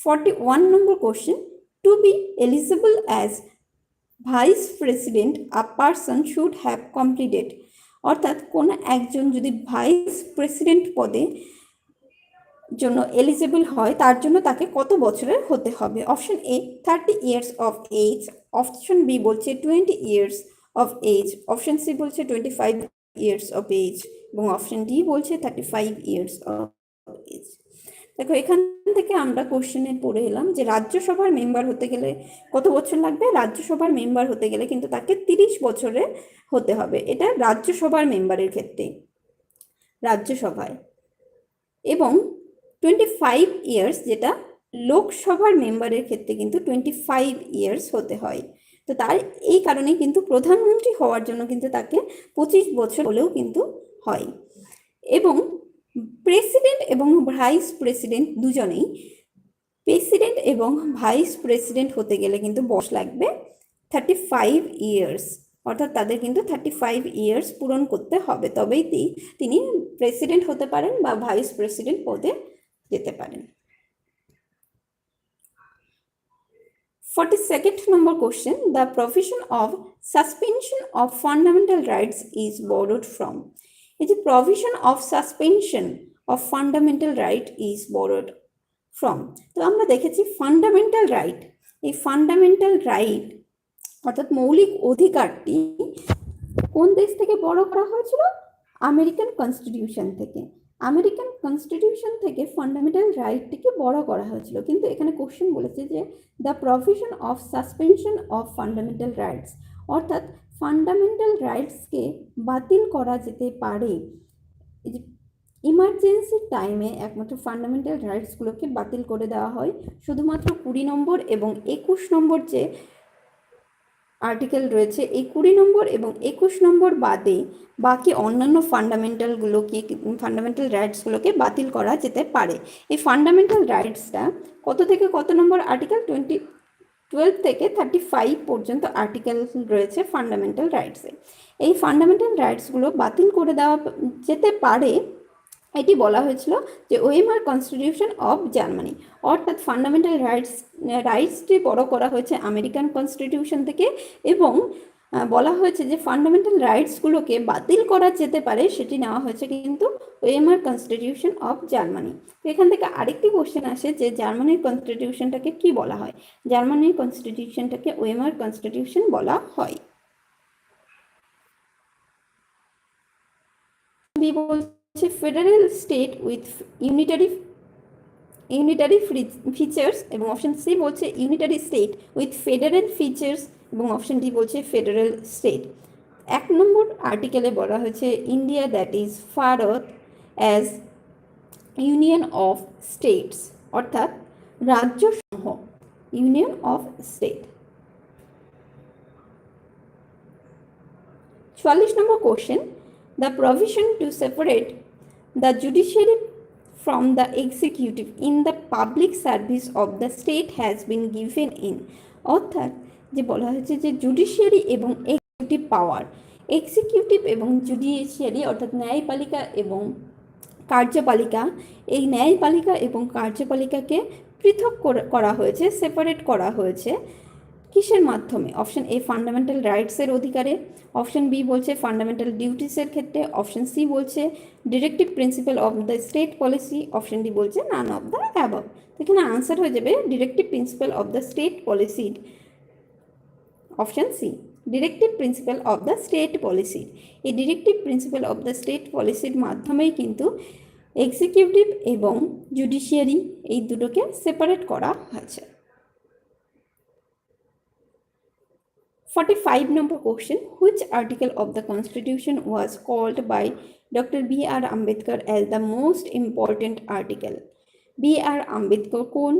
[SPEAKER 1] 41 number question. To be eligible as vice president, a person should have completed, অর্থাৎ কোন একজন যদি ভাইস প্রেসিডেন্ট পদে জন্য এলিজিবল হয়, তার জন্য তাকে কত বছরের হতে হবে? Option A 30 years of age, option B বলছে 20 years of age, option C বলছে 25 years of age এবং অপশন ডি বলছে 35 years of age। দেখো এখান থেকে আমরা কোশ্চেনে পড়ে এলাম যে রাজ্যসভার মেম্বার হতে গেলে কত বছর লাগবে? রাজ্যসভার মেম্বার হতে গেলে কিন্তু তাকে 30 বছরে হতে হবে। এটা রাজ্যসভার মেম্বারের ক্ষেত্রে, রাজ্যসভায়। এবং 25 ইয়ার্স যেটা লোকসভার মেম্বারের ক্ষেত্রে কিন্তু 25 ইয়ার্স হতে হয়। তো তার এই কারণে কিন্তু প্রধানমন্ত্রী হওয়ার জন্য কিন্তু তাকে 25 বছর হলেও কিন্তু হয়। এবং প্রেসিডেন্ট এবং ভাইস প্রেসিডেন্ট দুজনেই, প্রেসিডেন্ট এবং ভাইস প্রেসিডেন্ট হতে গেলে কিন্তু বয়স লাগবে 35 ইয়ার্স, অর্থাৎ তাদের কিন্তু 35 ইয়ার্স পূরণ করতে হবে, তবেই তিনি প্রেসিডেন্ট হতে পারেন বা ভাইস প্রেসিডেন্ট পদে যেতে পারেন। 42nd number question. The provision of suspension of fundamental rights is borrowed from. এই যে provision of suspension of fundamental right is borrowed from? তো আমরা দেখেছি ফান্ডামেন্টাল রাইট, এই ফান্ডামেন্টাল রাইট অর্থাৎ মৌলিক অধিকারটি কোন দেশ থেকে বড় করা হয়েছিল? আমেরিকান কনস্টিটিউশন থেকে। আমেরিকান কনস্টিটিউশন থেকে ফান্ডামেন্টাল রাইটটিকে বড় করা হয়েছিল। কিন্তু এখানে কোশ্চেন বলেছে যে the provision of suspension of fundamental rights, অর্থাৎ ফান্ডামেন্টাল রাইটসকে বাতিল করা যেতে পারে। ইমার্জেন্সি টাইমে একমাত্র ফান্ডামেন্টাল রাইটসগুলোকে বাতিল করে দেওয়া হয়। শুধুমাত্র 20 নম্বর এবং 21 নম্বর যে আর্টিকেল রয়েছে, এই 20 নম্বর এবং 21 নম্বর বাদে বাকি অন্যান্য ফান্ডামেন্টাল রাইটসগুলোকে বাতিল করা যেতে পারে। এই ফান্ডামেন্টাল রাইটসটা কত থেকে কত নম্বর আর্টিকেল? 12 থেকে 35 পর্যন্ত আর্টিকেল রয়েছে ফান্ডামেন্টাল রাইটসে। এই ফান্ডামেন্টাল রাইটসগুলো বাতিল করে দেওয়া যেতে পারে, এটি বলা হয়েছিল যে ওয়েমার কনস্টিটিউশন অফ জার্মানি, অর্থাৎ ফান্ডামেন্টাল রাইটসটি বড় করা হয়েছে আমেরিকান কনস্টিটিউশন থেকে, এবং বলা হয়েছে যে ফান্ডামেন্টাল রাইটসগুলোকে বাতিল করা যেতে পারে, সেটি নেওয়া হয়েছে কিন্তু ওয়েমার কনস্টিটিউশন অফ জার্মানি। তো এখান থেকে আরেকটি কোশ্চেন আসে যে জার্মানির কনস্টিটিউশনটাকে কি বলা হয়? জার্মানির কনস্টিটিউশনটাকে ওয়েমার কনস্টিটিউশন বলা হয়। Federal state with unitary features, এবং অপশন সি বলছে unitary state with federal features, এবং অপশন ডি বলছে ফেডারেল স্টেট। 1 নম্বর আর্টিকেলে বলা হয়েছে India that is Bharat as union of states, অর্থাৎ রাজ্য সমূহ, union of state. 44 number question, the provision to separate the judiciary from the executive in the public service of the state has been given in, অর্থাৎ যে বলা হয়েছে যে judiciary এবং executive পাওয়ার, executive এবং জুডিশিয়ারি অর্থাৎ ন্যায়পালিকা এবং কার্যপালিকা, এই ন্যায়পালিকা এবং কার্যপালিকাকে পৃথক করা হয়েছে, সেপারেট করা হয়েছে কিসের মাধ্যমে? অপশন এ ফান্ডামেন্টাল রাইটসের অধিকারে, অপশন বি বলছে ফান্ডামেন্টাল ডিউটিসের ক্ষেত্রে, অপশন সি বলছে directive principle of the state policy, option D বলছে নান অফ দ্য অ্যাবভ। এখানে আনসার হয়ে যাবে directive principle of the state policy, option C directive principle of the state policy. এই directive principle of the state পলিসির মাধ্যমেই কিন্তু executive এবং judiciary এই দুটোকে সেপারেট করা হয়েছে। 45 number question, which article of the constitution was called by Dr. B.R. Ambedkar as the most important article? B.R. Ambedkar কোন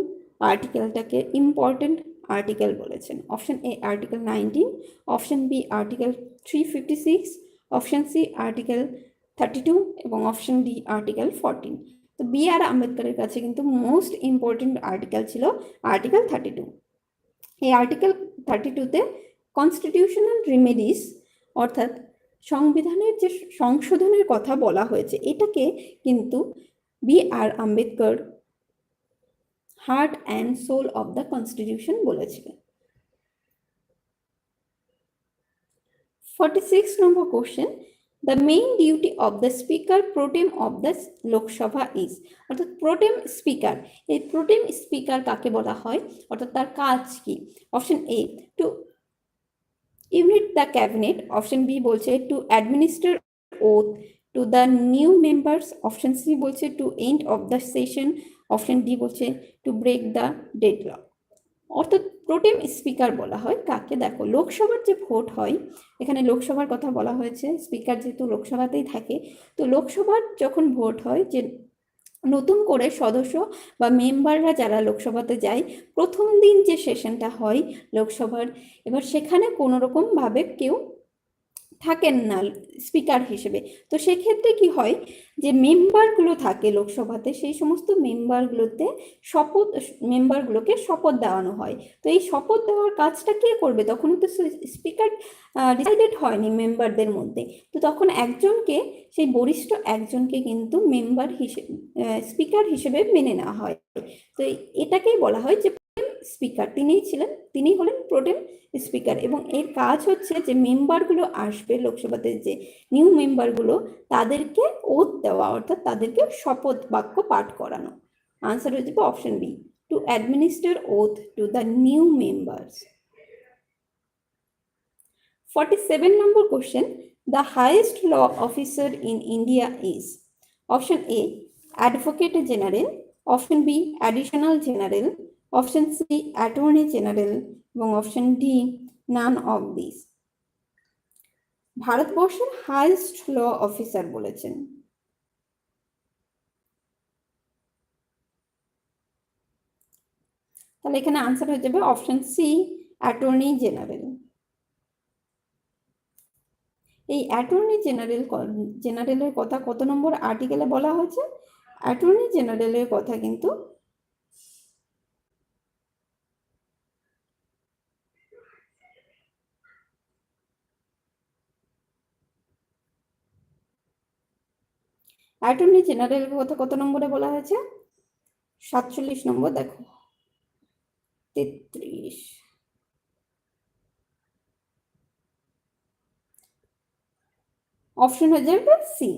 [SPEAKER 1] আর্টিকেলটাকে ইম্পর্টেন্ট আর্টিকেল বলেছেন? Option A article 19, option B article 356, option C article 32 এবং option D article 14। তো B.R. আম্বেদকরের কাছে কিন্তু most important article ছিল article 32। এই আর্টিকেল 32তে কনস্টিটিউশনাল রেমেডিস অর্থাৎ সংবিধানের যে সংশোধনের কথা বলা হয়েছে, এটাকে কিন্তু B.R. Ambedkar heart and soul of the constitution বলেছিলেন। 46 number question, the main duty of the speaker pro tem of the Lok Sabha is, অর্থাৎ প্রোটেম স্পিকার, এই প্রোটেম স্পিকার কাকে বলা হয়, অর্থাৎ তার কাজ কি? Option A to unite the cabinet, option B বলছে to administer oath to the new members, option C বলছে to end of the session, option D বলছে to break the deadlock। অর্থাৎ প্রোটেম স্পিকার বলা হয় কাকে? দেখো লোকসভার যে ভোট হয়, এখানে লোকসভার কথা বলা হয়েছে, স্পিকার যেহেতু লোকসভাতেই থাকে, তো লোকসভার যখন ভোট হয়, যে নতুন করে সদস্য বা মেম্বাররা যারা লোকসভাতে যায়, প্রথম দিন যে সেশনটা হয় লোকসভার, এবার সেখানে কোনো রকমভাবে কেউ থাকেন না স্পিকার হিসেবে, তো সেক্ষেত্রে কি হয় যে মেম্বারগুলো থাকে লোকসভাতে, সেই সমস্ত মেম্বারগুলোকে শপথ দেওয়ানো হয়। তো এই শপথ দেওয়ার কাজটা কে করবে? তখন তো স্পিকার ডিসাইডেড হয়নি মেম্বারদের মধ্যে, তো তখন একজনকে, সেই বরিষ্ঠ একজনকে কিন্তু স্পিকার হিসেবে মেনে নেওয়া হয়। তো এটাকেই বলা হয় যে স্পিকার তিনি হলেন প্রোটেম স্পিকার, এবং এর কাজ হচ্ছে যে মেম্বারগুলো আসবে লোকসভাতে, যে নিউ মেম্বারগুলো, তাদেরকে ওথ দেওয়া, অর্থাৎ তাদেরকে শপথ বাক্য পাঠ করানো। আনসার হয়ে যাবে option B, to administer oath to the new members. 47 number question, the highest law officer in India is option A, Advocate General, option B, Additional General, option C, Attorney General, এবং option D, none of these। ভারতবর্ষের highest ল officer বলেছেন, তাহলে এখানে answer হয়ে যাবে option C, attorney general. এই attorney জেনারেলের কথা কত নম্বর আর্টিকেলে বলা হয়েছে? অ্যাটর্নি জেনারেলের কথা কিন্তু অ্যাটর্নি জেনারেলের কথা কত নম্বরে বলা হয়েছে? 47 নম্বর, দেখো 33। অপশন হয়ে যাবে সি।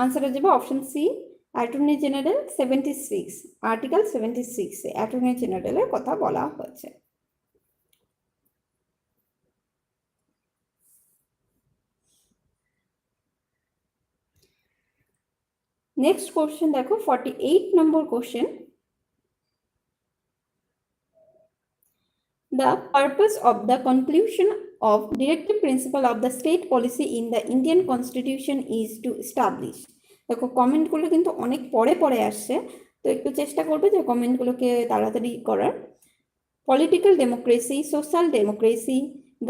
[SPEAKER 1] আনসার হয়ে যাবে option C, attorney general 76, article 76 এ অ্যাটর্নি জেনারেলের কথা বলা হয়েছে। নেক্সট কোশ্চেন দেখো 48 number question, the purpose of the conclusion of directive principle of the state policy in the Indian constitution is to establish। দেখো কমেন্টগুলো কিন্তু অনেক পরে পরে আসছে, তো একটু চেষ্টা করবে যে কমেন্টগুলোকে তাড়াতাড়ি করার। Political democracy, social democracy,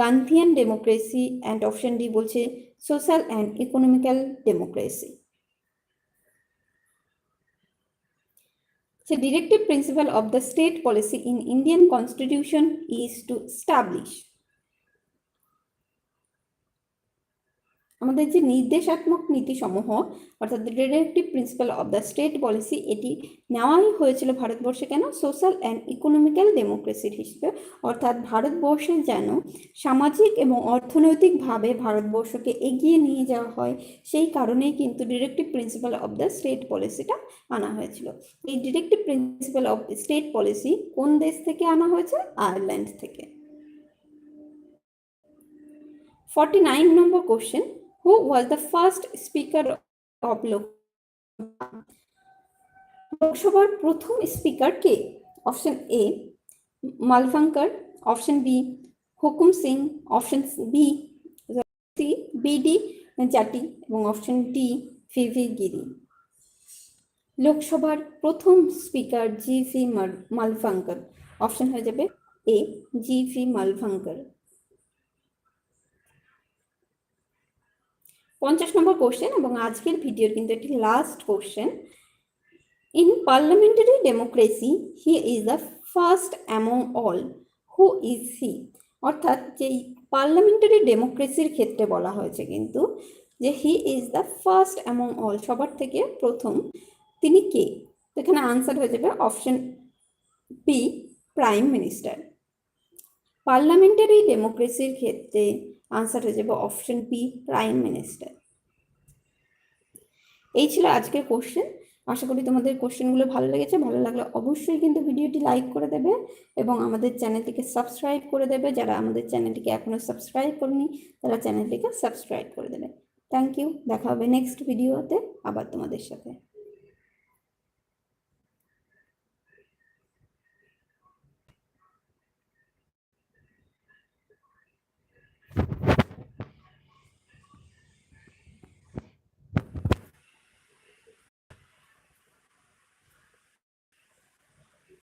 [SPEAKER 1] Gandhian democracy, and option D বলছে social and economical democracy. The directive principle of the state policy in Indian constitution is to establish। আমাদের যে নির্দেশাত্মক নীতিসমূহ অর্থাৎ directive principle of the state policy, এটি নেওয়াই হয়েছিল ভারতবর্ষে কেন? সোশ্যাল অ্যান্ড ইকোনমিক্যাল ডেমোক্রেসির হিসেবে, অর্থাৎ ভারতবর্ষে যেন সামাজিক এবং অর্থনৈতিকভাবে ভারতবর্ষকে এগিয়ে নিয়ে যাওয়া হয়, সেই কারণেই কিন্তু directive principle of the state পলিসিটা আনা হয়েছিল। এই directive principle of state policy কোন দেশ থেকে আনা হয়েছে? আয়ারল্যান্ড থেকে। 49 number question, who was the first speaker of Lok Sabha? প্রথম স্পিকার কে? Option A Mavalankar, option B Hukam Singh, option B B D Jatti, এবং অপশন ডি ভিভি গিরি। লোকসভার প্রথম স্পিকার জি.ভি. মালভাঙ্কার। অপশন হয়ে যাবে এ, জি.ভি. মালভাঙ্কার। 50 নম্বর কোশ্চেন, এবং আজকের ভিডিওর কিন্তু এটি last question. In parliamentary democracy he is the first among all, who is he? অর্থাৎ যে পার্লামেন্টারি ডেমোক্রেসির ক্ষেত্রে বলা হয়েছে কিন্তু যে he is the first among all, সবার থেকে প্রথম, তিনি কে? তো এখানে আনসার হয়ে যাবে option B, prime minister. Parliamentary ডেমোক্রেসির ক্ষেত্রে আনসার হয়ে যাবে অপশন বি, প্রাইম মিনিস্টার। এই ছিল আজকের কোশ্চেন। আশা করি তোমাদের কোশ্চেনগুলো ভালো লেগেছে। ভালো লাগলে অবশ্যই কিন্তু ভিডিওটি লাইক করে দেবে এবং আমাদের চ্যানেলটিকে সাবস্ক্রাইব করে দেবে। যারা আমাদের চ্যানেলটিকে এখনো সাবস্ক্রাইব করেনি তারা চ্যানেলটিকে সাবস্ক্রাইব করে দেবে। Thank you. দেখা হবে নেক্সট ভিডিওতে আবার তোমাদের সাথে।